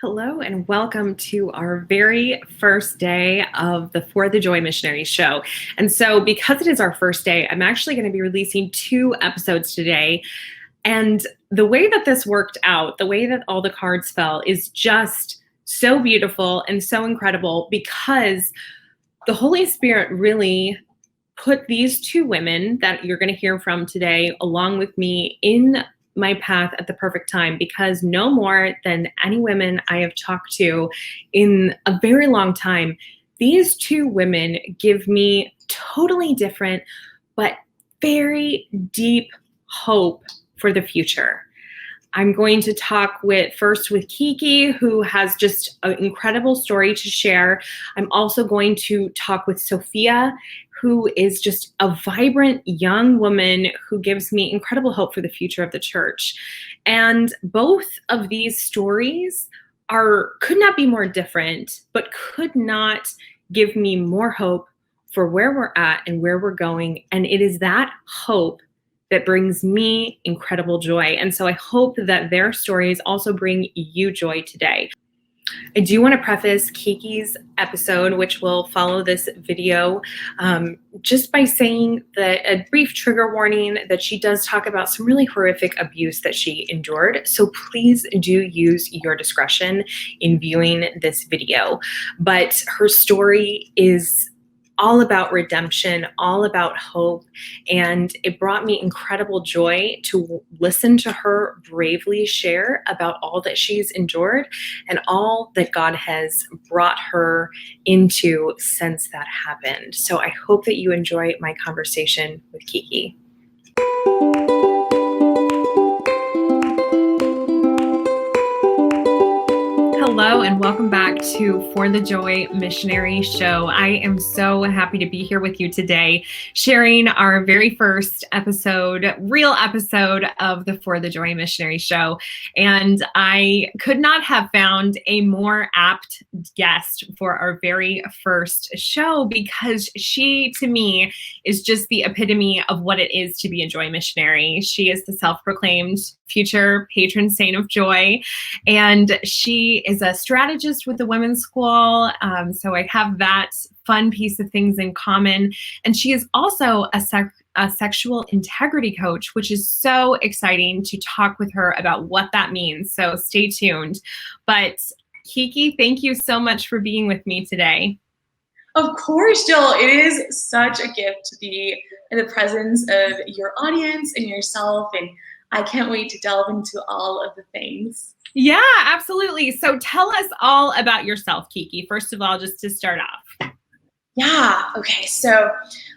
Hello and welcome to our very first day of the For the Joy Missionary Show. And so because it is our first day, I'm actually going to be releasing 2 episodes today. And the way that this worked out, the way that all the cards fell is just so beautiful and so incredible because the Holy Spirit really put these 2 women that you're going to hear from today along with me in my path at the perfect time, because no more than any women I have talked to in a very long time, these 2 women give me totally different but very deep hope for the future. I'm going to talk first with Kiki, who has just an incredible story to share. I'm also going to talk with Sophia, who is just a vibrant young woman who gives me incredible hope for the future of the church. And both of these stories could not be more different, but could not give me more hope for where we're at and where we're going. And it is that hope that brings me incredible joy. And so I hope that their stories also bring you joy today. I do want to preface Kiki's episode, which will follow this video, just by saying that a brief trigger warning that she does talk about some really horrific abuse that she endured. So please do use your discretion in viewing this video. But her story is all about redemption, all about hope, and it brought me incredible joy to listen to her bravely share about all that she's endured and all that God has brought her into since that happened. So I hope that you enjoy my conversation with Kiki. Hello and welcome back to For the Joy Missionary Show. I am so happy to be here with you today, sharing our very first real episode of the For the Joy Missionary Show. And I could not have found a more apt guest for our very first show, because she, to me, is just the epitome of what it is to be a joy missionary. She is the self-proclaimed future patron saint of joy, and she is a strategist with the Women's School. So I have that fun piece of things in common. And she is also a sexual integrity coach, which is so exciting to talk with her about what that means. So stay tuned. But Kiki, thank you so much for being with me today. Of course, Jill. It is such a gift to be in the presence of your audience and yourself, and I can't wait to delve into all of the things. Yeah, absolutely. So tell us all about yourself, Kiki, first of all, just to start off. Yeah, okay. So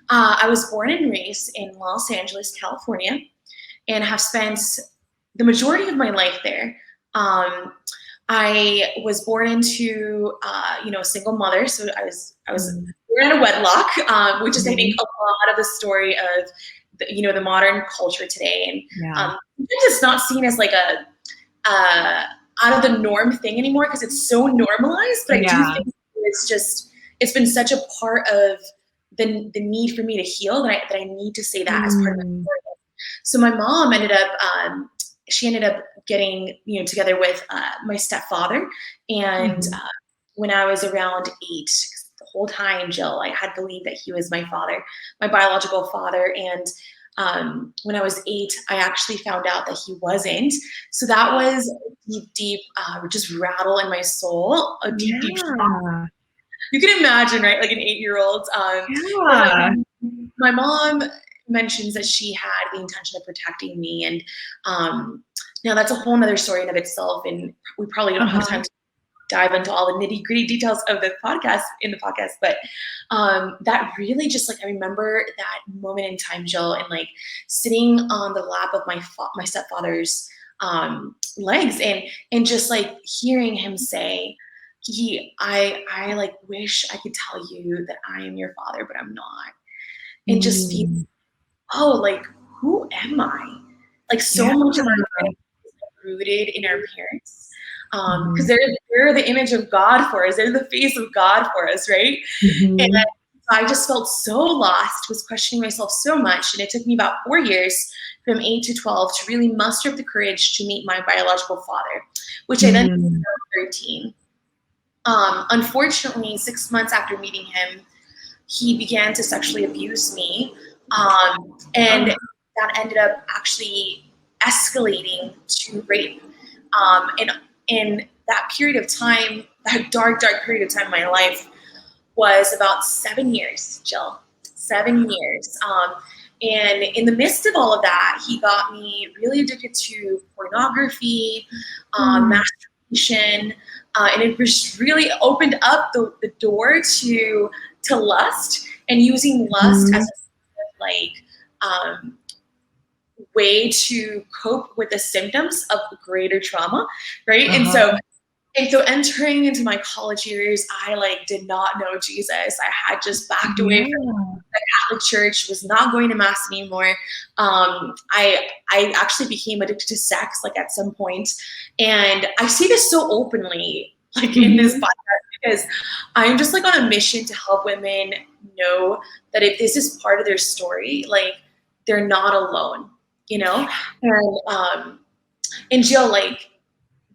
I was born and raised in Los Angeles, California, and have spent the majority of my life there. I was born into a single mother, so I was born in a wedlock, which is, I think, a lot of the story of the modern culture today. And it's not seen as like a out of the norm thing anymore because it's so normalized. But I do think it's been such a part of the need for me to heal that I need to say that as part of my story. So my mom ended up getting together with my stepfather, and when I was around 8, the whole time, Jill, I had believed that he was my father, my biological father. And when I was 8, I actually found out that he wasn't. So that was a deep, just rattle in my soul. A deep shock. You can imagine, right? Like an 8-year-old. My mom mentions that she had the intention of protecting me, and now that's a whole nother story in of itself, and we probably don't have time to dive into all the nitty-gritty details of the podcast, but that really just I remember that moment in time, Jill, and sitting on the lap of my stepfather's legs, and just hearing him say, I wish I could tell you that I am your father, but I'm not. And just feel, who am I? So much of our life is rooted in our parents. Because they're the image of God for us. They're the face of God for us, right? And I just felt so lost, was questioning myself so much. And it took me about 4 years from 8 to 12 to really muster up the courage to meet my biological father, which I then did when I was 13. Unfortunately, 6 months after meeting him, he began to sexually abuse me. And that ended up actually escalating to rape. And in that period of time, that dark period of time in my life was about 7 years, Jill, 7 years. And in the midst of all of that, he got me really addicted to pornography, masturbation, and it just really opened up the door to lust, and using lust as a way to cope with the symptoms of greater trauma, right? And so entering into my college years, I did not know Jesus. I had just backed away from the Catholic Church, was not going to mass anymore. I actually became addicted to sex at some point. And I say this so openly in this podcast because I'm just on a mission to help women know that if this is part of their story, they're not alone, And Jill,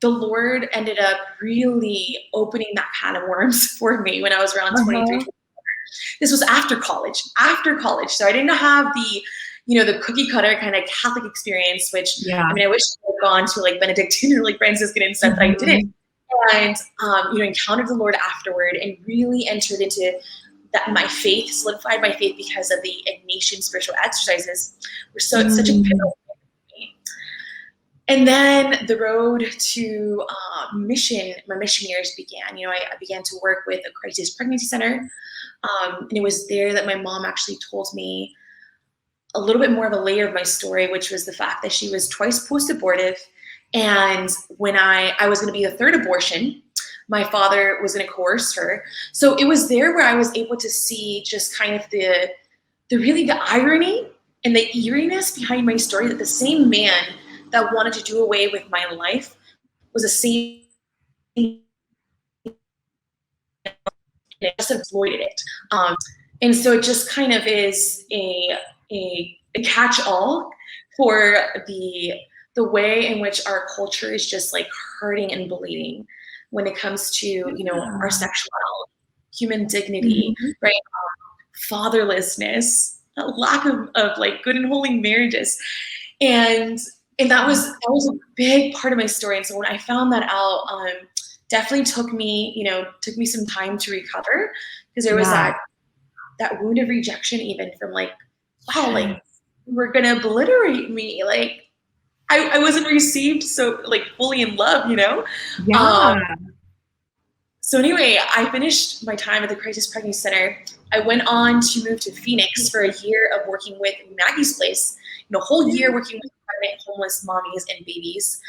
the Lord ended up really opening that can of worms for me when I was around 23. This was after college. So I didn't have the cookie cutter kind of Catholic experience, which I wish I had gone to Benedictine or Franciscan and stuff, but I didn't. And encountered the Lord afterward and really entered into that my faith, solidified my faith because of the Ignatian spiritual exercises were such a pivotal thing for me. And then the road to my mission years began. I began to work with a crisis pregnancy center. And it was there that my mom actually told me a little bit more of a layer of my story, which was the fact that she was twice post-abortive. And when I was going to be the third abortion, my father was going to coerce her. So it was there where I was able to see just kind of the irony and the eeriness behind my story, that the same man that wanted to do away with my life was the same just exploited it. And so it just kind of is a catch-all for the way in which our culture is just hurting and bleeding when it comes to our sexuality, human dignity, right? Fatherlessness, a lack of good and holy marriages, and that was a big part of my story. And so when I found that out, definitely took me some time to recover, because there was that wound of rejection, even from wow, we're gonna obliterate me, I wasn't received so fully in love, So anyway, I finished my time at the Crisis Pregnancy Center. I went on to move to Phoenix for a year of working with Maggie's Place, a whole year working with pregnant, homeless mommies and babies.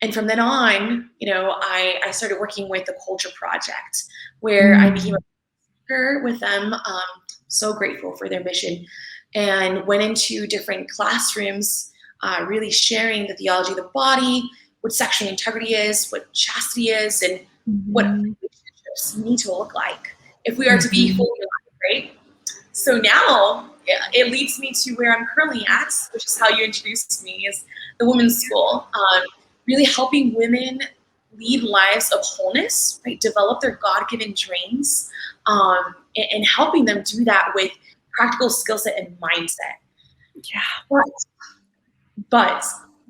And from then on, I started working with the Culture Project, where I became a speaker with them. So grateful for their mission, and went into different classrooms, really sharing the theology of the body, what sexual integrity is, what chastity is, and what relationships need to look like if we are to be fully alive, right? So now it leads me to where I'm currently at, which is how you introduced me, is the Woman School, really helping women lead lives of wholeness, right? Develop their God-given dreams, and helping them do that with practical skill set and mindset. But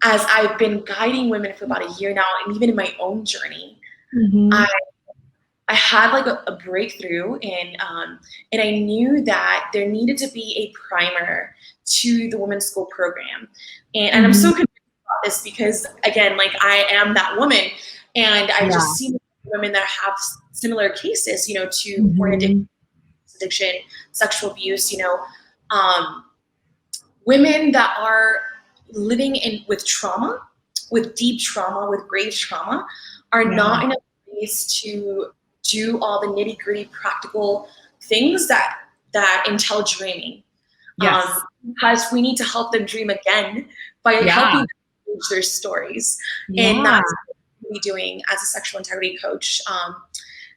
as I've been guiding women for about a year now, and even in my own journey, I had a breakthrough, and I knew that there needed to be a primer to the Women's School program, and I'm so convinced about this because, again, I am that woman, and I just see women that have similar cases, to porn addiction, sexual abuse, women that are living with trauma, with deep trauma, with grave trauma, are not in a place to do all the nitty-gritty practical things that entail dreaming. Because we need to help them dream again by helping them change their stories. And that's what we're doing as a sexual integrity coach.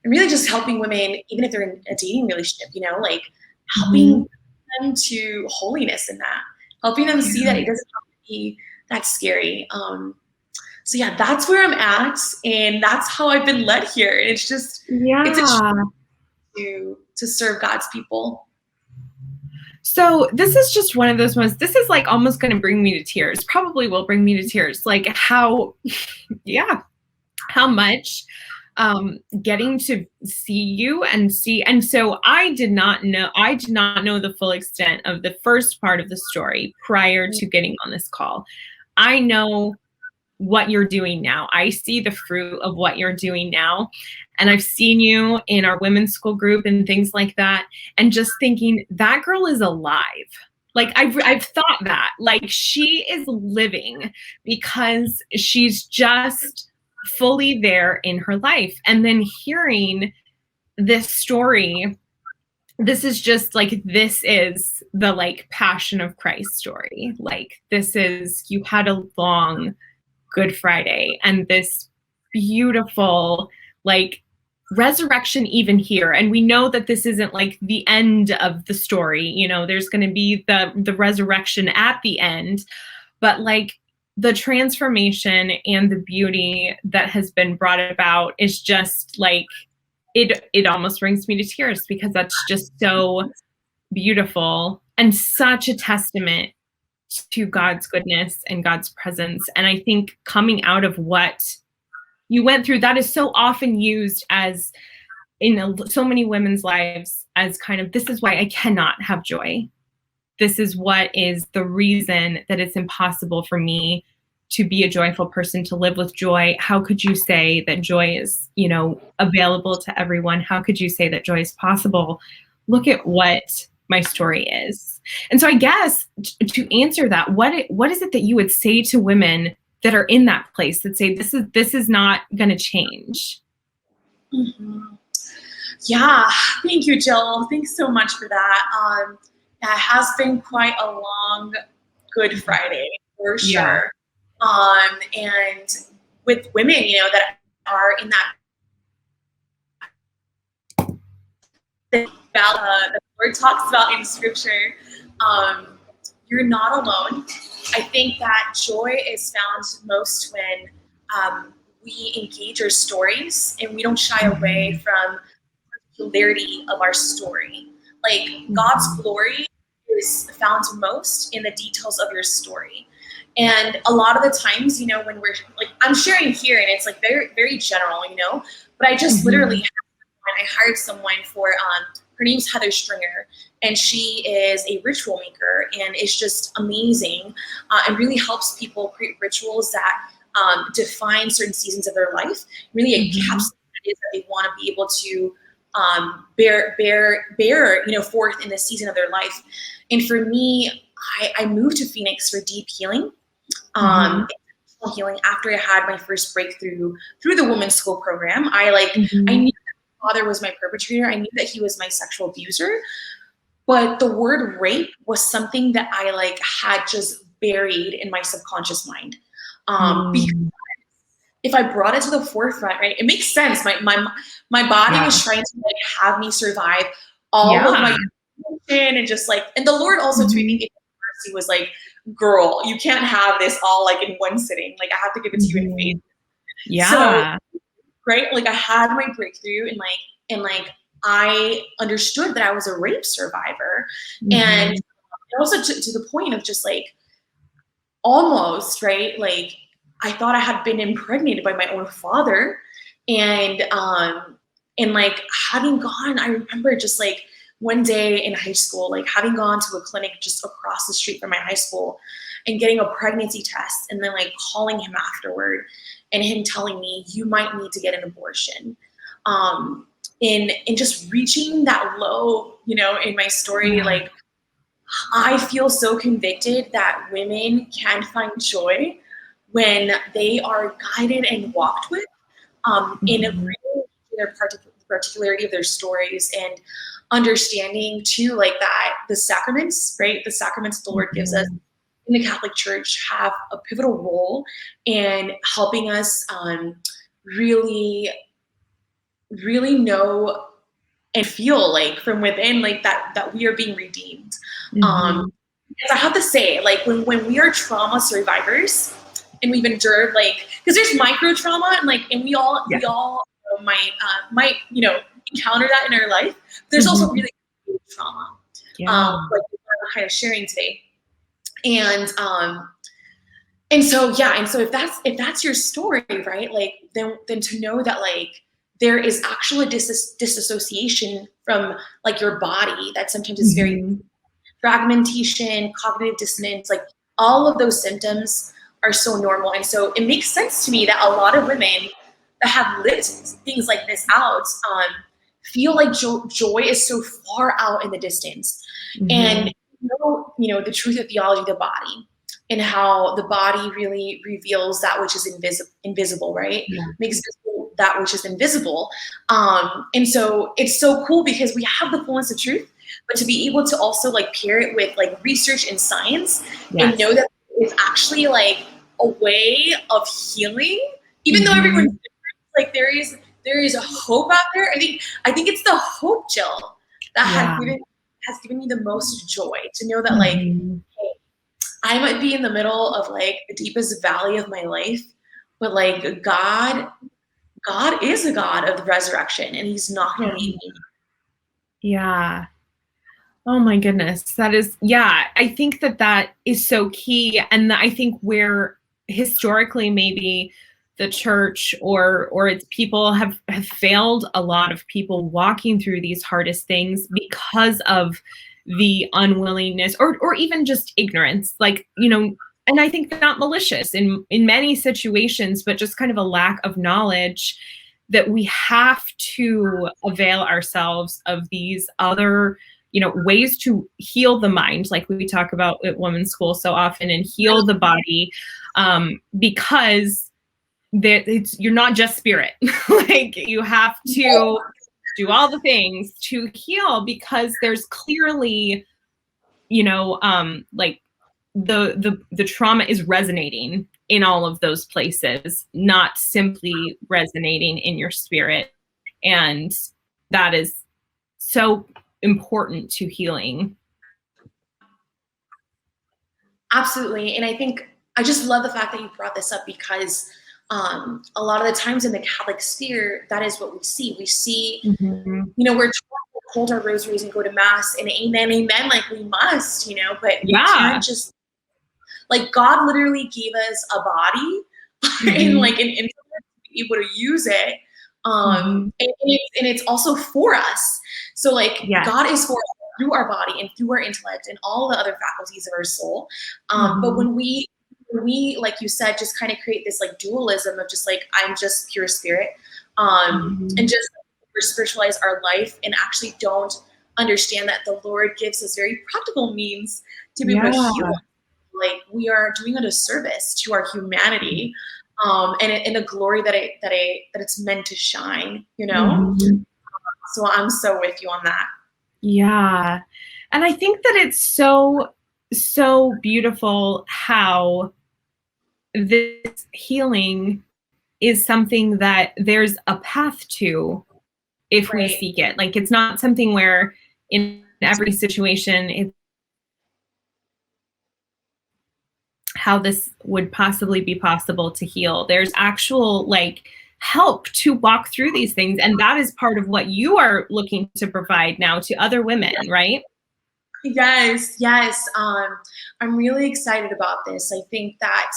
really just helping women, even if they're in a dating relationship, you know, like helping them to holiness in that, helping them see that it doesn't have to be that scary. So yeah, that's where I'm at, and that's how I've been led here. And it's just, it's a to serve God's people. So this is just one of those ones. This is like almost going to bring me to tears. Probably will bring me to tears. Like how much getting to see you and see. And so I did not know the full extent of the first part of the story prior to getting on this call. I know what you're doing now. I see the fruit of what you're doing now. And I've seen you in our women's school group and things like that. And just thinking that girl is alive. Like I've thought that, like she is living because she's just fully there in her life. And then hearing this story, this is just like, this is the like Passion of Christ story. Like this is, you had a long Good Friday and this beautiful like resurrection even here. And we know that this isn't like the end of the story. You know, there's going to be the resurrection at the end, but like the transformation and the beauty that has been brought about is just like, it almost brings me to tears because that's just so beautiful and such a testament to God's goodness and God's presence. And I think coming out of what you went through, that is so often used as in so many women's lives as kind of, this is why I cannot have joy. This is what is the reason that it's impossible for me to be a joyful person, to live with joy. How could you say that joy is, you know, available to everyone? How could you say that joy is possible? Look at what my story is. And so I guess to answer that, what is it that you would say to women that are in that place that say, this is not going to change? Mm-hmm. Yeah. Thank you, Jill. Thanks so much for that. That has been quite a long Good Friday for sure. And with women, you know, that are in that the Lord talks about in scripture, you're not alone. I think that joy is found most when we engage our stories and we don't shy away from the particularity of our story. Like God's glory is found most in the details of your story. And a lot of the times, you know, when we're like, I'm sharing here and it's like very, very general, you know, but I just literally I hired someone for, her name's Heather Stringer, and she is a ritual maker, and it's just amazing and really helps people create rituals that define certain seasons of their life, really encapsulate what it is that they want to be able to bear, you know, forth in the season of their life. And for me, I moved to Phoenix for deep healing. Healing after I had my first breakthrough through the Woman School program. I knew father was my perpetrator. I knew that he was my sexual abuser, but the word rape was something that I like had just buried in my subconscious mind. Because if I brought it to the forefront, right, it makes sense. My body was trying to like have me survive all of my and just like, and the Lord also to me mercy was like, girl, you can't have this all like in one sitting. Like I have to give it to you in faith. So, right? Like I had my breakthrough and I understood that I was a rape survivor. And also to the point of just like almost, right? Like I thought I had been impregnated by my own father. And like having gone, I remember just like one day in high school, like having gone to a clinic just across the street from my high school and getting a pregnancy test and then like calling him afterward and him telling me, you might need to get an abortion. In just reaching that low, you know, in my story, like I feel so convicted that women can find joy when they are guided and walked with in their particularity of their stories and understanding too, like that the sacraments, right? The sacraments the Lord gives us in the Catholic Church have a pivotal role in helping us really really know and feel like from within, like that we are being redeemed. Because I have to say, like when we are trauma survivors and we've endured, like, because there's micro trauma and we all might encounter that in our life. There's also really big trauma, like we're kind of sharing today, and so if that's your story, right, like then to know that like there is actually disassociation from like your body that sometimes is very fragmentation, cognitive dissonance, like all of those symptoms are so normal. And so it makes sense to me that a lot of women that have lived things like this out feel like joy is so far out in the distance. And the truth of theology of the body and how the body really reveals that which is invisible, right? Makes visible that which is invisible. And so it's so cool because we have the fullness of truth, but to be able to also like pair it with like research and science and know that it's actually like a way of healing, even though everyone's different, like there is a hope out there. I think it's the hope, Jill, that has given me the most joy to know that like, hey, I might be in the middle of like the deepest valley of my life, but like God is a God of the resurrection, and He's not going to leave me. Yeah. Oh my goodness. That is, I think that is so key. And I think where historically maybe the church or its people have failed a lot of people walking through these hardest things because of the unwillingness or even just ignorance, like, and I think not malicious in many situations, but just kind of a lack of knowledge that we have to avail ourselves of these other ways to heal the mind, like we talk about at Woman School so often, and heal the body, because you're not just spirit. Like you have to do all the things to heal, because there's clearly, like the trauma is resonating in all of those places, not simply resonating in your spirit. And that is so important to healing. Absolutely. And I think I just love the fact that you brought this up, because a lot of the times in the Catholic sphere, that is what we see. We see, we're taught to hold our rosaries and go to mass and amen, like we must, but we can't just, like, God literally gave us a body and like an intellect to be able to use it. And it's also for us. So like God is for us through our body and through our intellect and all the other faculties of our soul. But when we, like you said, just kind of create this like dualism of just like, I'm just pure spirit, and just spiritualize our life and actually don't understand that the Lord gives us very practical means to be able to heal. Like we are doing a disservice to our humanity, and the glory that it's meant to shine, So I'm so with you on that. Yeah. And I think that it's so beautiful how this healing is something that there's a path to if we seek it. Like it's not something where in every situation it's how this would possibly be possible to heal. There's actual like help to walk through these things. And that is part of what you are looking to provide now to other women, right? Yes. I'm really excited about this. I think that,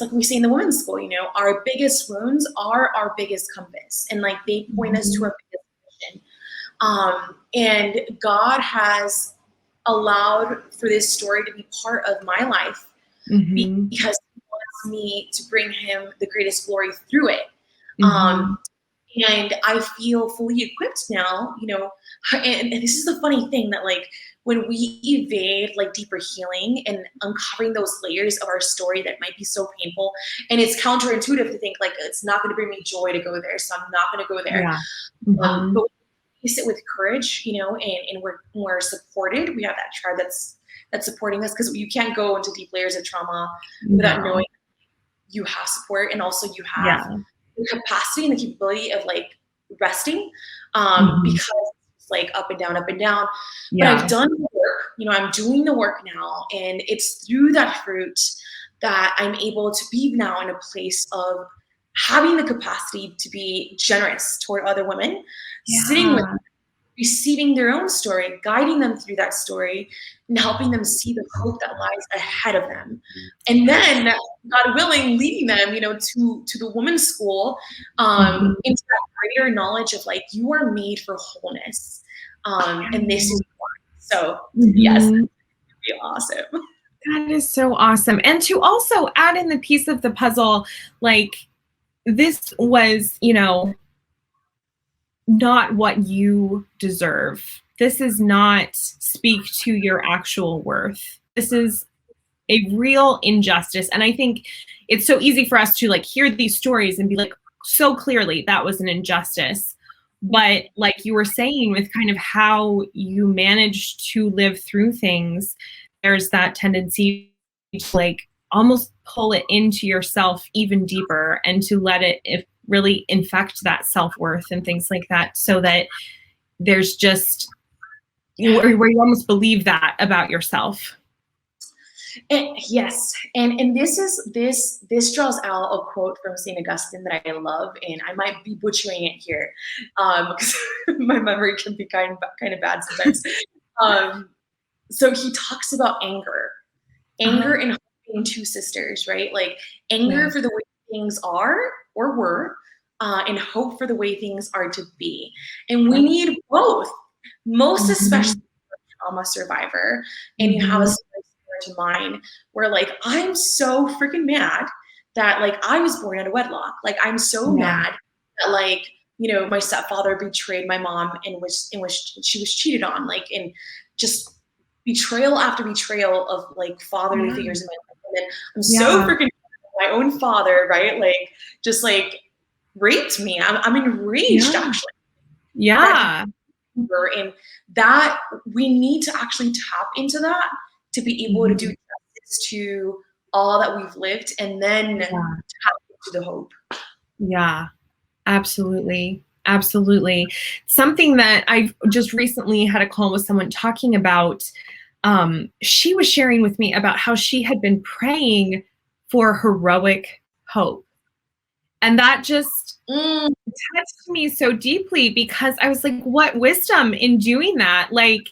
like we say in the Women's School, our biggest wounds are our biggest compass, and like they point us to our biggest mission. And God has allowed for this story to be part of my life because He wants me to bring Him the greatest glory through it. And I feel fully equipped now, and this is the funny thing that like when we evade like deeper healing and uncovering those layers of our story that might be so painful, and it's counterintuitive to think like it's not going to bring me joy to go there, so I'm not going to go there. But when we sit with courage, and we're supported. We have that tribe that's supporting us, because you can't go into deep layers of trauma without knowing you have support, and also you have the capacity and the capability of like resting, because it's like up and down, up and down. Yeah. But I've done the work, I'm doing the work now, and it's through that fruit that I'm able to be now in a place of having the capacity to be generous toward other women, sitting with them, receiving their own story, guiding them through that story, and helping them see the hope that lies ahead of them. And then, God willing, leading them, to the Woman School, into that greater knowledge of like, you are made for wholeness. And this is one. So yes, that would be awesome. That is so awesome. And to also add in the piece of the puzzle, like this was, not what you deserve. This is not speak to your actual worth. This is a real injustice. And I think it's so easy for us to like hear these stories and be like, so clearly that was an injustice. But like you were saying, with kind of how you managed to live through things, there's that tendency to like almost pull it into yourself even deeper and to let it really infect that self-worth and things like that, so that there's just where you almost believe that about yourself. Yes, and this draws out a quote from St. Augustine that I love, and I might be butchering it here, because my memory can be kind of bad sometimes. So he talks about anger and hope being two sisters, right? Like anger for the way things are or were, and hope for the way things are to be. And we need both, most especially for a trauma survivor. And you have a story similar to mine where like, I'm so freaking mad that like I was born out of wedlock. Like I'm so mad that like, my stepfather betrayed my mom and she was cheated on, like, and just betrayal after betrayal of like fatherly figures in my life. And then I'm so freaking my own father, right? Like just like raped me. I'm enraged actually. Yeah. And that we need to actually tap into that to be able to do justice to all that we've lived, and then tap into the hope. Yeah, absolutely. Absolutely. Something that I've just recently had a call with someone talking about, she was sharing with me about how she had been praying for heroic hope. And that just touched me so deeply, because I was like, what wisdom in doing that? Like,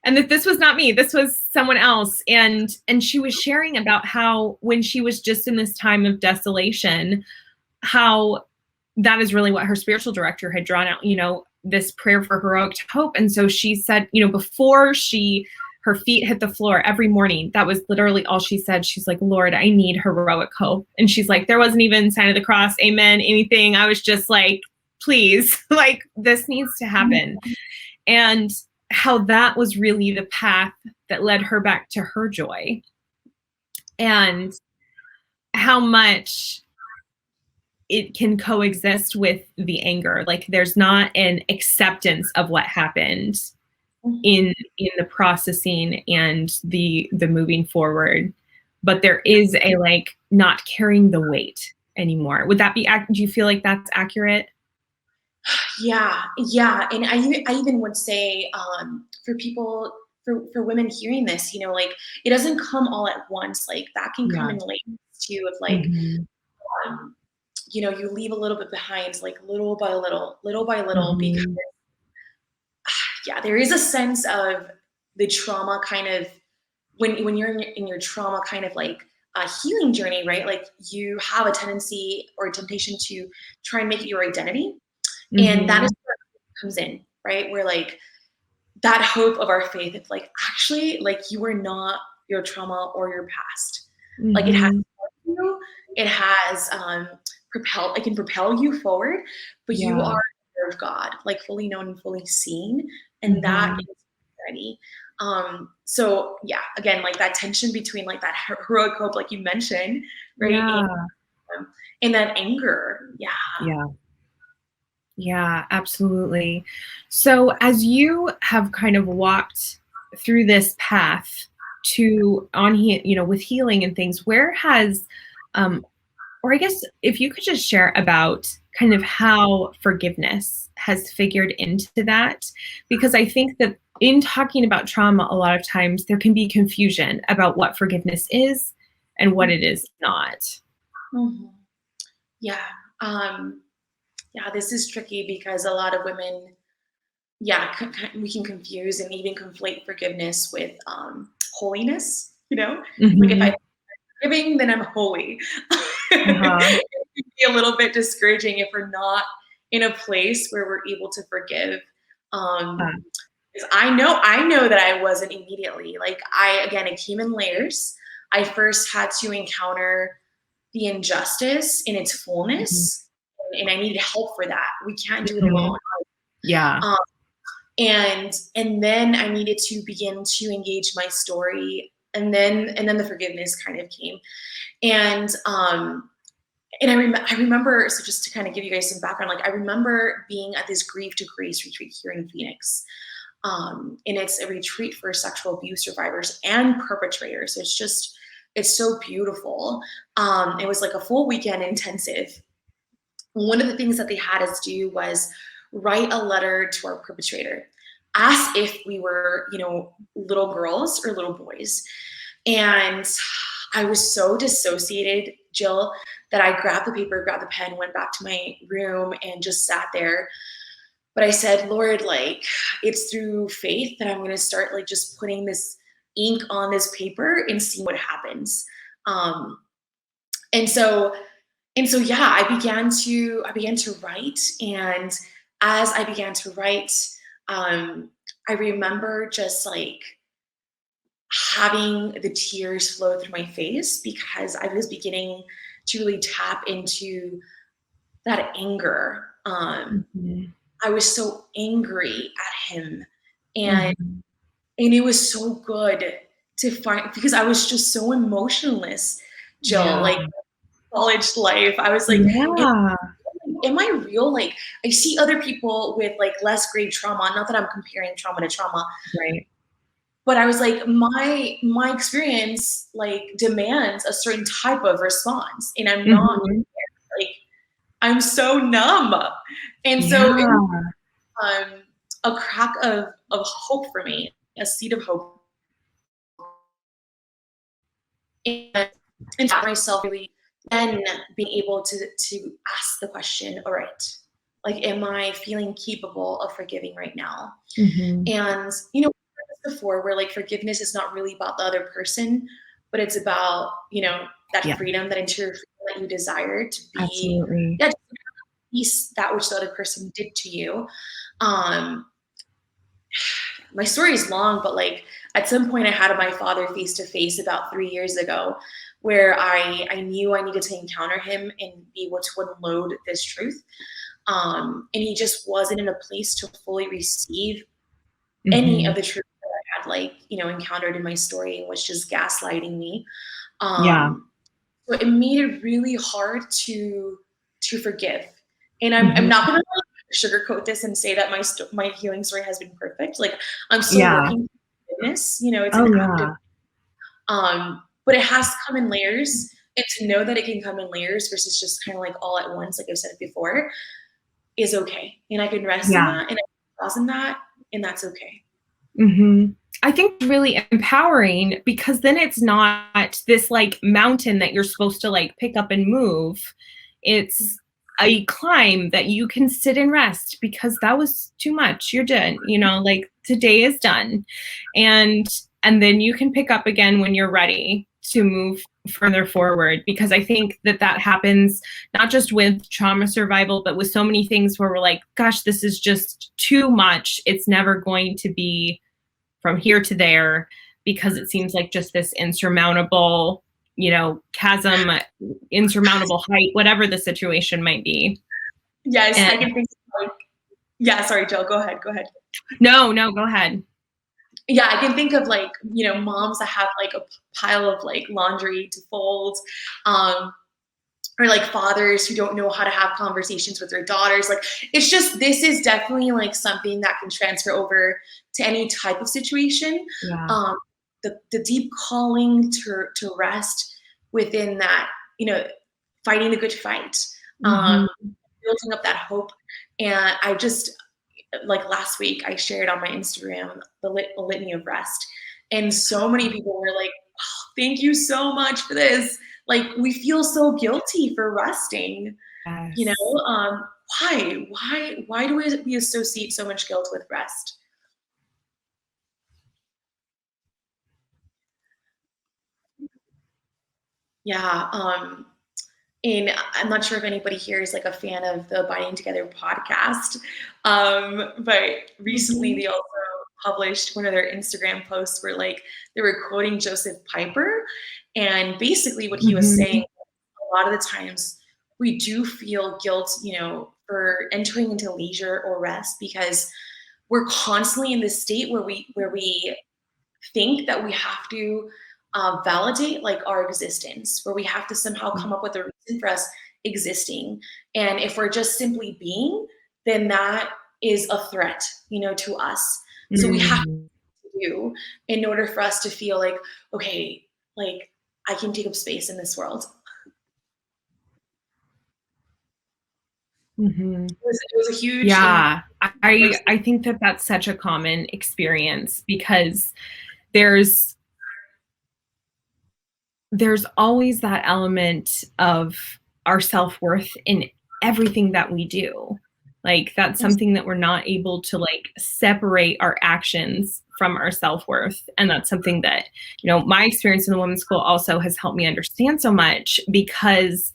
and that this was not me, this was someone else. And she was sharing about how when she was just in this time of desolation, how that is really what her spiritual director had drawn out, this prayer for heroic hope. And so she said, before her feet hit the floor every morning, that was literally all she said. She's like, Lord, I need heroic hope. And she's like, there wasn't even sign of the cross, amen, anything. I was just like, please, like this needs to happen. And how that was really the path that led her back to her joy. And how much it can coexist with the anger. Like there's not an acceptance of what happened in the processing and the moving forward, but there is a like not carrying the weight anymore. Would that be, do you feel like that's accurate? Yeah. And I even would say, for people, for women hearing this, like it doesn't come all at once. Like that can come in layers too, of like, you leave a little bit behind, like little by little, because there is a sense of the trauma kind of when you're in your trauma kind of like a healing journey, right? Like you have a tendency or a temptation to try and make it your identity. And that is where it comes in, right? Where like that hope of our faith, it's like, actually, like you are not your trauma or your past. Like it has you, it has it can propel you forward, but you are of God, like fully known and fully seen. And that is ready. So yeah, again, like that tension between like that heroic hope, like you mentioned, right? And that anger. Yeah, absolutely. So as you have kind of walked through this path to with healing and things, where has, or I guess if you could just share about kind of how forgiveness has figured into that, because I think that in talking about trauma, a lot of times there can be confusion about what forgiveness is and what it is not. Mm-hmm. Yeah. Yeah, this is tricky because a lot of women, we can confuse and even conflate forgiveness with holiness, like if I'm forgiving, then I'm holy. Uh-huh. It can be a little bit discouraging if we're not in a place where we're able to forgive. Um, 'Cause I know that I wasn't immediately. Like it came in layers. I first had to encounter the injustice in its fullness, and I needed help for that. We can't do it alone. Yeah. Um, and then I needed to begin to engage my story, and then the forgiveness kind of came. And I remember, so just to kind of give you guys some background, like I remember being at this Grief to Grace retreat here in Phoenix. And it's a retreat for sexual abuse survivors and perpetrators. It's so beautiful. It was like a full weekend intensive. One of the things that they had us do was write a letter to our perpetrator as if we were, little girls or little boys. And I was so dissociated, Jill, that I grabbed the paper, grabbed the pen, went back to my room and just sat there. But I said, Lord, like, it's through faith that I'm going to start like just putting this ink on this paper and see what happens. And so, yeah, I began to write. And as I began to write, I remember just like having the tears flow through my face because I was beginning to really tap into that anger. I was so angry at him, and it was so good to find, because I was just so emotionless, Jill. Like college life, I was like, am I real? Like, I see other people with like less grave trauma. Not that I'm comparing trauma to trauma, right? But I was like, my experience like demands a certain type of response, and I'm not like, I'm so numb, and so it was, a crack of hope for me, a seed of hope, and myself really then being able to ask the question, all right, like, am I feeling capable of forgiving right now? And before, where like forgiveness is not really about the other person, but it's about that freedom, that interior freedom that you desire to be, to peace that which the other person did to you. My story is long, but like at some point I had my father face to face about 3 years ago, where I knew I needed to encounter him and be able to unload this truth. And he just wasn't in a place to fully receive any of the truth that I had encountered in my story, and was just gaslighting me. So it made it really hard to forgive. And I'm not going to sugarcoat this and say that my healing story has been perfect. Like, I'm still working through this. It's an active. But it has to come in layers, and to know that it can come in layers versus just kind of like all at once, like I've said before, is okay. And I can rest in that, and I can pause in that, and that's okay. I think it's really empowering, because then it's not this like mountain that you're supposed to like pick up and move. It's a climb that you can sit and rest, because that was too much. You're done, like today is done. And then you can pick up again when you're ready to move further forward, because I think that happens not just with trauma survival, but with so many things where we're like, gosh, this is just too much. It's never going to be from here to there, because it seems like just this insurmountable, chasm, insurmountable height, whatever the situation might be. Yes, I can think sorry, Jill, go ahead. No, go ahead. Yeah, I can think of like, moms that have like a pile of like laundry to fold, or like fathers who don't know how to have conversations with their daughters. Like, it's just, this is definitely like something that can transfer over to any type of situation. The deep calling to rest within that, fighting the good fight, building up that hope. And I just, like last week, I shared on my Instagram the litany of rest. And so many people were like, oh, thank you so much for this. Like, we feel so guilty for resting, Yes. you know? Why do we associate so much guilt with rest? Yeah. And I'm not sure if anybody here is like a fan of the Binding Together podcast, but recently they also published one of their Instagram posts where like they were quoting Joseph Piper, and basically what he was saying, a lot of the times we do feel guilt, you know, for entering into leisure or rest because we're constantly in this state where we think that we have to validate like our existence, where we have to somehow come up with a reason for us existing. And if we're just simply being, then that is a threat, you know, to us. So we have to do in order for us to feel like, okay, like I can take up space in this world. It was a huge. Yeah, I think that that's such a common experience because there's always that element of our self-worth in everything that we do. Like that's something that we're not able to like separate our actions from our self-worth. And that's something that, you know, my experience in the Women's School also has helped me understand so much, because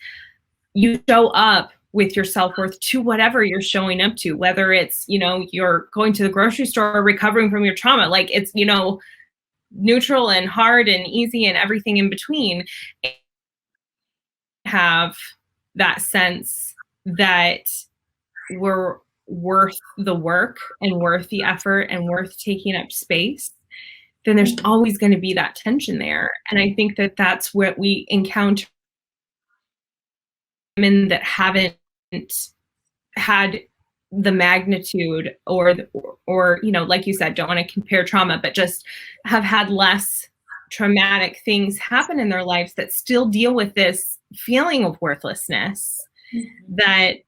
you show up with your self-worth to whatever you're showing up to, whether it's, you know, you're going to the grocery store recovering from your trauma, like it's, you know, neutral and hard and easy and everything in between. Have that sense that we're worth the work and worth the effort and worth taking up space, then there's always going to be that tension there. And I think that that's what we encounter women that haven't had the magnitude or you know, like you said, don't want to compare trauma, but just have had less traumatic things happen in their lives that still deal with this feeling of worthlessness. That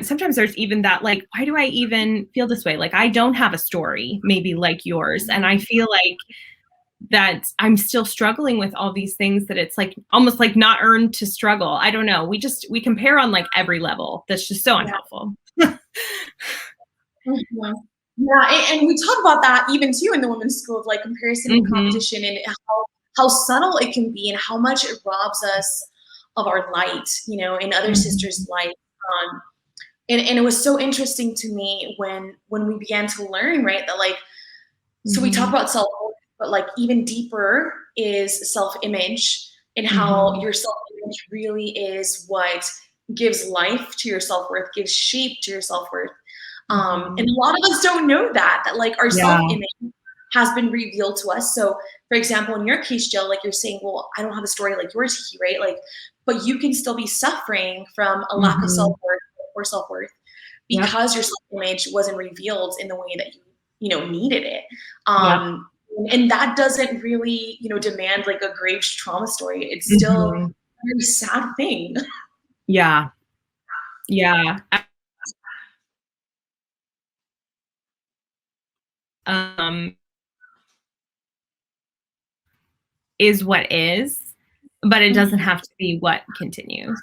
sometimes there's even that, like, why do I even feel this way? Like, I don't have a story maybe like yours, and I feel like that I'm still struggling with all these things, that it's like almost like not earned to struggle. I don't know. We compare on like every level. That's just so unhelpful. Yeah, and we talk about that even too in the Women's School of like comparison and competition, and how subtle it can be and how much it robs us of our light, you know, in other sisters' light. And it was so interesting to me when we began to learn, right, that like, so we talk about self-worth, but like even deeper is self-image, and how your self-image really is what gives life to your self-worth, gives shape to your self-worth. And a lot of us don't know that like our self-image has been revealed to us. So for example, in your case, Jill, like you're saying, well, I don't have a story like yours, Kiki, right? Like, but you can still be suffering from a lack of self-worth or self-worth because your self-image wasn't revealed in the way that you know, needed it. And that doesn't really, you know, demand like a grave trauma story. It's still a very sad thing. Yeah. Is what is, but it doesn't have to be what continues.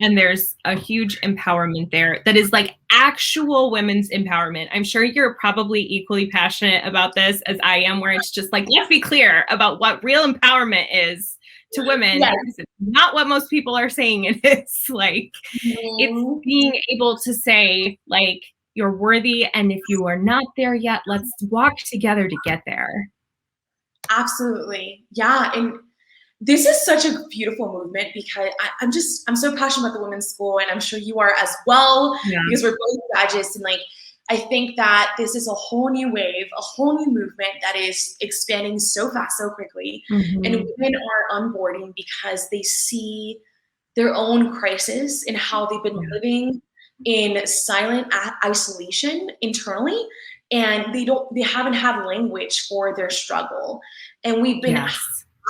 And there's a huge empowerment there that is like actual women's empowerment. I'm sure you're probably equally passionate about this as I am, where it's just like, let's be clear about what real empowerment is to women. Because it's not what most people are saying it is. Like, it's being able to say, like, you're worthy, and if you are not there yet, let's walk together to get there. Absolutely. Yeah. And this is such a beautiful movement, because I'm so passionate about the Women's School, and I'm sure you are as well, because we're both graduates. And like, I think that this is a whole new wave, a whole new movement that is expanding so fast, so quickly. And women are onboarding because they see their own crisis and how they've been living in silent isolation internally, and they haven't had language for their struggle. And we've been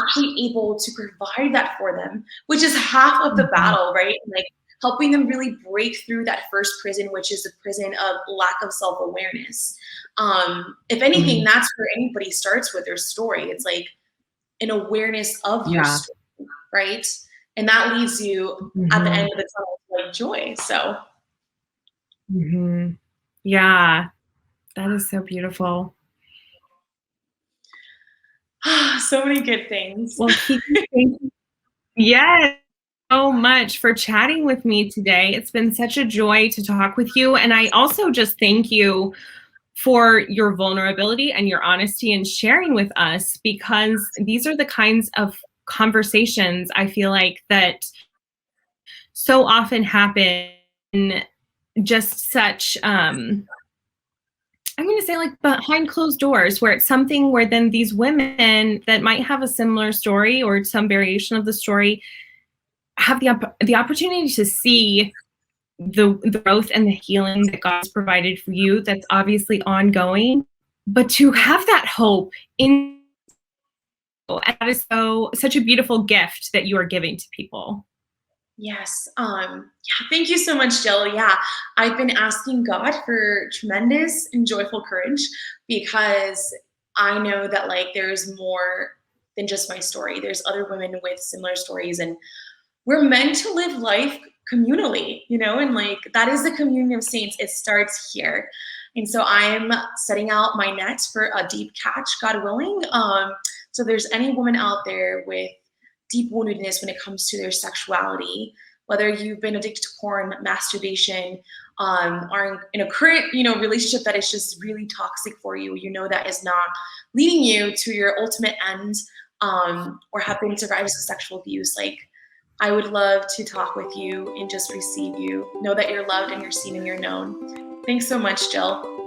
actually able to provide that for them, which is half of the battle, right? Like helping them really break through that first prison, which is the prison of lack of self-awareness. If anything, that's where anybody starts with their story. It's like an awareness of your story, right? And that leads you at the end of the tunnel to like joy. So yeah, that is so beautiful. so many good things. Well, Kiki, thank you. Yes, so much for chatting with me today. It's been such a joy to talk with you. And I also just thank you for your vulnerability and your honesty and sharing with us, because these are the kinds of conversations I feel like that so often happen in just such I'm going to say like behind closed doors, where it's something where then these women that might have a similar story or some variation of the story have the opportunity to see the growth and the healing that God's provided for you that's obviously ongoing, but to have that hope in, and that is such a beautiful gift that you are giving to people. Yes. Yeah, thank you so much, Jill. Yeah, I've been asking God for tremendous and joyful courage, because I know that like there's more than just my story. There's other women with similar stories, and we're meant to live life communally, you know, and like that is the communion of saints. It starts here. And so I'm setting out my net for a deep catch, God willing. So there's any woman out there with deep woundedness when it comes to their sexuality, whether you've been addicted to porn, masturbation, are in a current, relationship that is just really toxic for you, that is not leading you to your ultimate end, or have been survivors of sexual abuse, like I would love to talk with you and just receive you. Know that you're loved and you're seen and you're known. Thanks so much, Jill.